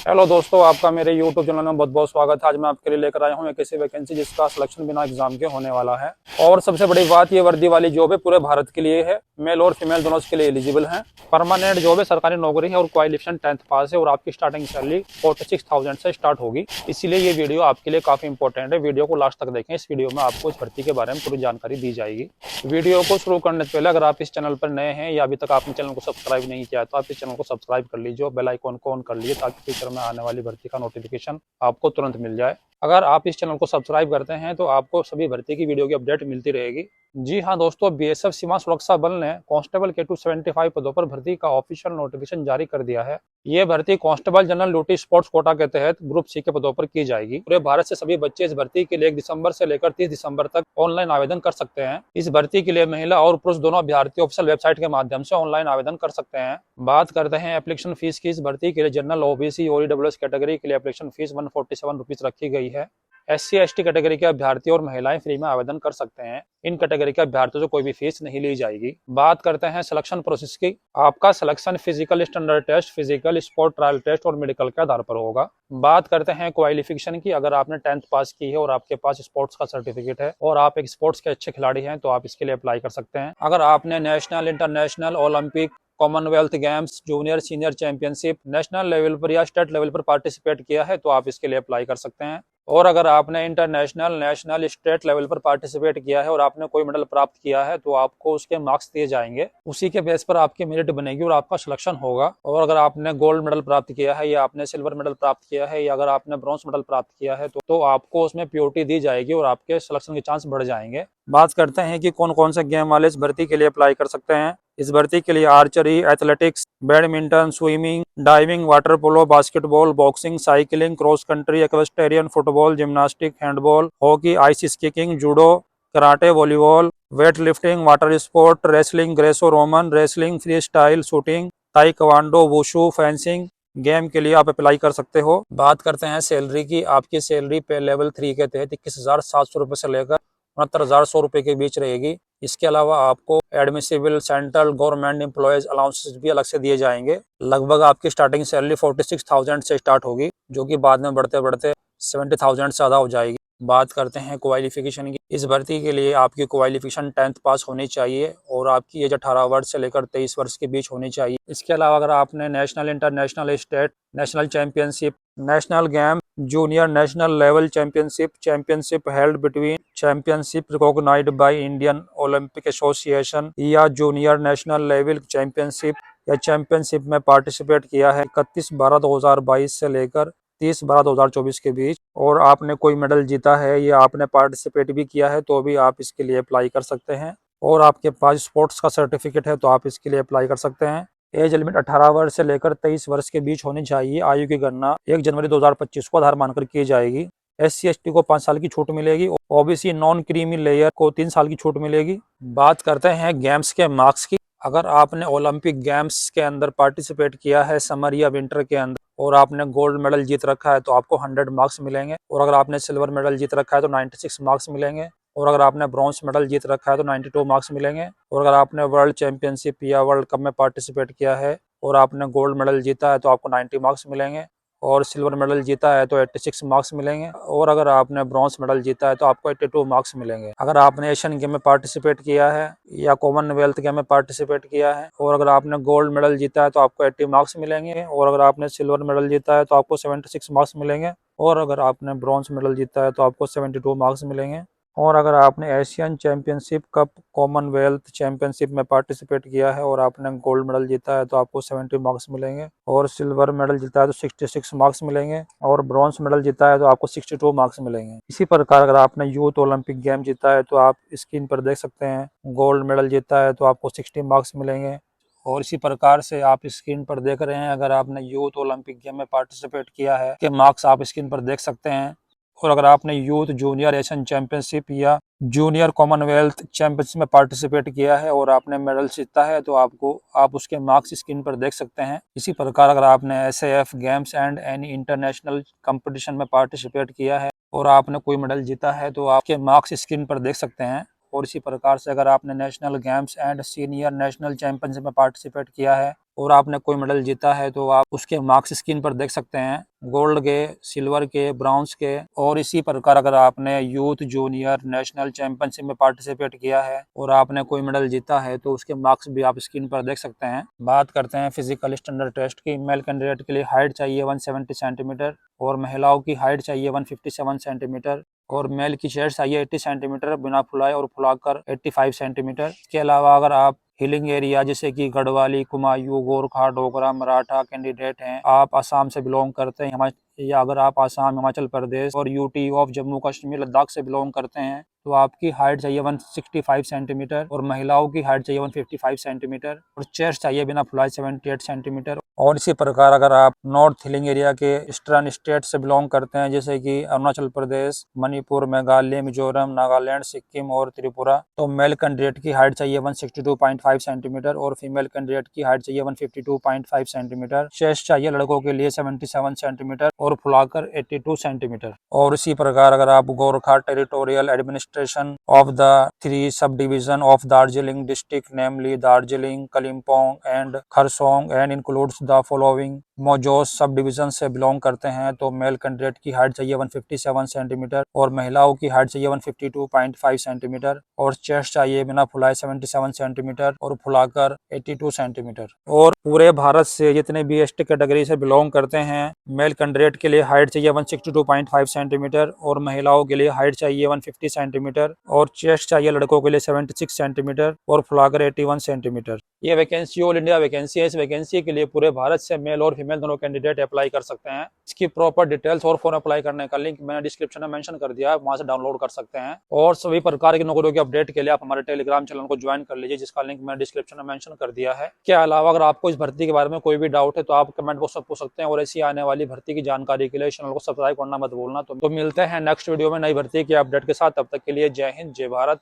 Hello दोस्तों, आपका मेरे YouTube चैनल में बहुत बहुत स्वागत है। आज मैं आपके लिए लेकर आया हूँ एक ऐसी वैकेंसी जिसका सिलेक्शन बिना एग्जाम के होने वाला है। और सबसे बड़ी बात, ये वर्दी वाली जॉब है, पूरे भारत के लिए है। मेल और फीमेल दोनों इसके लिए एलिजिबल हैं। परमानेंट जॉब है, सरकारी नौकरी है और क्वालिफिकेशन 10th पास है और आपकी स्टार्टिंग सैलरी 46,000 से स्टार्ट होगी। इसीलिए ये वीडियो आपके लिए काफी इंपॉर्टेंट है। वीडियो को लास्ट तक देखें। इस वीडियो में आपको इस भर्ती के बारे में पूरी जानकारी दी जाएगी। वीडियो को शुरू करने से पहले अगर आप इस चैनल पर नए हैं या अभी तक आपने चैनल को सब्सक्राइब नहीं किया तो आप इस चैनल को सब्सक्राइब कर लीजिए और बेल आइकॉन को ऑन कर लीजिए ताकि फ्यूचर में आने वाली भर्ती का नोटिफिकेशन आपको तुरंत मिल जाए। अगर आप इस चैनल को सब्सक्राइब करते हैं तो आपको सभी भर्ती की वीडियो की अपडेट मिलती रहेगी। जी हाँ दोस्तों, बीएसएफ सीमा सुरक्षा बल ने कांस्टेबल के 275 पदों पर भर्ती का ऑफिशियल नोटिफिकेशन जारी कर दिया है। ये भर्ती constable general duty sports quota के तहत ग्रुप सी के पदों पर की जाएगी। पूरे भारत से सभी बच्चे इस भर्ती के लिए 1 दिसंबर से लेकर 30 दिसंबर तक ऑनलाइन आवेदन कर सकते हैं। इस भर्ती के लिए महिला और पुरुष दोनों अभ्यर्थी ऑफिशियल वेबसाइट के माध्यम से ऑनलाइन आवेदन कर सकते हैं। बात करते हैं एप्लीकेशन फीस की। इस भर्ती के लिए जनरल, ओबीसी और ईडब्ल्यूएस कैटेगरी के लिए एप्लीकेशन फीस 147 रुपीज रखी गई है। SC ST कैटेगरी के अभ्यर्थी और महिलाएं फ्री में आवेदन कर सकते हैं। इन कैटेगरी के अभ्यर्थियों से कोई भी फीस नहीं ली जाएगी। बात करते हैं सिलेक्शन प्रोसेस की। आपका selection physical standard test, physical, sport trial test और मेडिकल के आधार पर होगा। बात करते हैं क्वालिफिकेशन की। अगर आपने 10th पास की है और आपके पास स्पोर्ट्स का सर्टिफिकेट है और आप एक स्पोर्ट्स के अच्छे खिलाड़ी हैं तो आप इसके लिए अप्लाई कर सकते हैं। अगर आपने national, international, Olympic, Commonwealth games, junior senior championship, national level पर या स्टेट लेवल पर पार्टिसिपेट किया है तो आप इसके लिए अप्लाई कर सकते हैं। और अगर आपने इंटरनेशनल, नेशनल, स्टेट लेवल पर पार्टिसिपेट किया है और आपने कोई मेडल प्राप्त किया है तो आपको उसके मार्क्स दिए जाएंगे। उसी के बेस पर आपकी मेरिट बनेगी और आपका सिलेक्शन होगा। और अगर आपने गोल्ड मेडल प्राप्त किया है या आपने सिल्वर मेडल प्राप्त किया है या अगर आपने ब्रॉन्ज मेडल प्राप्त किया है तो आपको उसमें प्योरिटी दी जाएगी और आपके सिलेक्शन के चांस बढ़ जाएंगे। बात करते हैं कि कौन कौन से गेम वाले इस भर्ती के लिए अप्लाई कर सकते हैं। इस भर्ती के लिए archery, athletics, badminton, swimming, diving, water polo, basketball, boxing, cycling, cross country, equestrian, football, gymnastic, handball, hockey, ice skiing, judo, karate, volleyball, weight lifting, water sport, wrestling, greco roman wrestling, free style shooting, taekwondo, wushu, fencing game के लिए आप apply कर सकते हो। बात करते हैं salary की। आपकी सैलरी पे लेवल 3 के तहत 21,700 रुपए से लेकर 69,100 रुपए के बीच रहेगी। इसके अलावा आपको admissible central government employees allowances भी अलग से दिए जाएंगे। लगभग आपकी स्टार्टिंग सैलरी 46,000 से स्टार्ट होगी जो कि बाद में बढ़ते बढ़ते 70,000 से ज़्यादा हो जाएगी। बात करते हैं क्वालिफिकेशन की। इस भर्ती के लिए आपकी क्वालिफिकेशन 10th पास होनी चाहिए और आपकी एज 18 वर्ष से लेकर 23 वर्ष के बीच होनी चाहिए। इसके अलावा अगर आपने national, international, state, national championship, national game, junior national level championship held between championship recognised by Indian Olympic Association या जूनियर नेशनल लेवल चैंपियनशिप या चैंपियनशिप में पार्टिसिपेट किया है 31/12/2022 से लेकर 30/12/2024 के बीच और आपने कोई मेडल जीता है या आपने पार्टिसिपेट भी किया है तो भी आप इसके लिए अप्लाई कर सकते हैं। और आपके पास स्पोर्ट्स का सर्टिफिकेट है तो आप इसके लिए अप्लाई कर सकते हैं। एज लिमिट 18 वर्ष से लेकर 23 वर्ष के बीच होनी चाहिए। आयु की गणना 1 जनवरी 2025 को आधार मानकर की जाएगी। SC ST को 5 साल की छूट मिलेगी। OBC नॉन क्रीमी लेयर को 3 साल की छूट मिलेगी। बात करते हैं गेम्स के मार्क्स की। अगर आपने ओलंपिक गेम्स के अंदर पार्टिसिपेट किया है समर या विंटर के अंदर और आपने गोल्ड मेडल जीत रखा है तो आपको 100 मार्क्स मिलेंगे। और अगर आपने सिल्वर मेडल जीत रखा है तो 96 मार्क्स मिलेंगे। और अगर आपने ब्रॉन्ज मेडल जीत रखा है तो 92 मार्क्स मिलेंगे। और अगर आपने वर्ल्ड चैंपियनशिप या वर्ल्ड कप में पार्टिसिपेट किया है और आपने गोल्ड मेडल जीता है तो आपको 90 मार्क्स मिलेंगे। और सिल्वर मेडल जीता है तो 86 मार्क्स मिलेंगे। और अगर आपने ब्रॉन्ज मेडल जीता है तो आपको 82 मार्क्स मिलेंगे। अगर आपने एशियन गेम में पार्टिसिपेट किया है या कॉमनवेल्थ गेम में पार्टिसिपेट किया है और अगर आपने गोल्ड मेडल जीता है तो आपको 80 मार्क्स मिलेंगे। और अगर आपने सिल्वर मेडल जीता है तो आपको 76 मार्क्स मिलेंगे। और अगर आपने ब्रॉन्ज मेडल जीता है तो आपको 72 मार्क्स मिलेंगे। और अगर आपने Asian championship cup, Commonwealth championship में पार्टिसिपेट किया है और आपने गोल्ड मेडल जीता है तो आपको 70 मार्क्स मिलेंगे। और सिल्वर मेडल जीता है तो 66 मार्क्स मिलेंगे। और ब्रॉन्ज मेडल जीता है तो आपको 62 मार्क्स मिलेंगे। इसी प्रकार अगर आपने यूथ ओलंपिक गेम जीता है तो आप स्क्रीन पर देख सकते हैं गोल्ड मेडल जीता है तो आपको 60 मार्क्स मिलेंगे। और इसी प्रकार से आप स्क्रीन पर देख रहे हैं अगर आपने यूथ ओलंपिक गेम में पार्टिसिपेट किया है के मार्क्स आप स्क्रीन पर देख सकते हैं। और अगर आपने यूथ जूनियर एशियन चैंपियनशिप या जूनियर कॉमनवेल्थ चैंपियनशिप में पार्टिसिपेट किया है और आपने मेडल जीता है तो आप उसके मार्क्स स्क्रीन पर देख सकते हैं। इसी प्रकार अगर आपने SAF games and any international competition में पार्टिसिपेट किया है और आपने कोई मेडल जीता है तो आपके मार्क्स स्क्रीन पर देख सकते हैं। और इसी प्रकार से अगर आपने national games and senior national championship में पार्टिसिपेट किया है और आपने कोई मेडल जीता है तो आप उसके मार्क्स स्क्रीन पर देख सकते हैं, गोल्ड के, सिल्वर के, ब्रॉन्ज के। और इसी प्रकार अगर आपने यूथ, जूनियर, नेशनल चैंपियनशिप में पार्टिसिपेट किया है और आपने कोई मेडल जीता है तो उसके मार्क्स भी आप स्क्रीन पर देख सकते हैं। बात करते हैं फिजिकल स्टैंडर्ड टेस्ट की। मेल कैंडिडेट के लिए हाइट चाहिए 170 सेंटीमीटर और महिलाओं की हाइट चाहिए 157 सेंटीमीटर और मेल की चेस्ट चाहिए 80 सेंटीमीटर बिना फुलाए और फुलाकर 85 सेंटीमीटर। इसके अलावा अगर आप हिलिंग एरिया जैसे कि गढ़वाली, कुमायूं, गोरखा, डोगरा, मराठा कैंडिडेट हैं, आप असम से बिलोंग करते हैं या अगर आप आसाम, हिमाचल प्रदेश और यूटी ऑफ जम्मू कश्मीर, लद्दाख से बिलोंग करते हैं तो आपकी हाइट चाहिए 165 सेंटीमीटर और महिलाओं की हाइट चाहिए 155 सेंटीमीटर और चेस्ट चाहिए बिना फुलाए 78 सेंटीमीटर। और इसी प्रकार अगर आप नॉर्थ हिलिंग एरिया के ईस्टर्न स्टेट से बिलोंग करते हैं जैसे कि अरुणाचल प्रदेश, मणिपुर, मेघालय, मिजोरम, नागालैंड, सिक्किम और त्रिपुरा, तो मेल कैंडिडेट की हाइट चाहिए 162.5 सेंटीमीटर और फीमेल कैंडिडेट की हाइट चाहिए 152.5 सेंटीमीटर। चेस्ट चाहिए लड़कों के लिए 77 सेंटीमीटर और फुलाकर 82 सेंटीमीटर। और इसी प्रकार अगर आप Gorkha territorial administration of the 3 sub division of Darjeeling district namely Darjeeling, Kalimpong and Kurseong and includes the following mouzas sub division से बिलोंग करते हैं तो मेल कैंडिडेट की हाइट चाहिए 157 सेंटीमीटर और महिलाओं की हाइट चाहिए 152.5 सेंटीमीटर और चेस्ट चाहिए बिना फुलाए 77 सेंटीमीटर और फुलाकर 82 सेंटीमीटर। और पूरे भारत से जितने भी एसटी कैटेगरी से बिलोंग करते हैं मेल कैंडिडेट के लिए हाइट चाहिए 162.5 सेंटीमीटर और महिलाओं के लिए हाइट चाहिए 150 सेंटीमीटर और चेस्ट चाहिए लड़कों के लिए 76 सेंटीमीटर और फुलाकर 81 सेंटीमीटर। ये वैकेंसी ऑल इंडिया वैकेंसी है। इस वैकेंसी के लिए पूरे भारत से मेल और फीमेल दोनों कैंडिडेट अप्लाई कर सकते हैं। इसकी प्रॉपर डिटेल्स और फॉर्म अप्लाई करने का लिंक मैंने डिस्क्रिप्शन में मेंशन कर दिया है, वहां से डाउनलोड कर सकते हैं। और सभी प्रकार की नौकरियों के अपडेट के लिए आप हमारे टेलीग्राम चैनल को ज्वाइन कर लीजिए जिसका लिंक मैंने डिस्क्रिप्शन में मेंशन कर दिया है। इसके अलावा अगर आपको इस भर्ती के बारे में कोई भी डाउट है तो आप कमेंट बॉक्स में पूछ सकते हैं और ऐसी आने वाली भर्ती की जानकारी के लिए चैनल को सब्सक्राइब करना मत भूलना। तो मिलते हैं नेक्स्ट वीडियो में नई भर्ती के अपडेट के साथ। तब तक के लिए जय हिंद, जय भारत।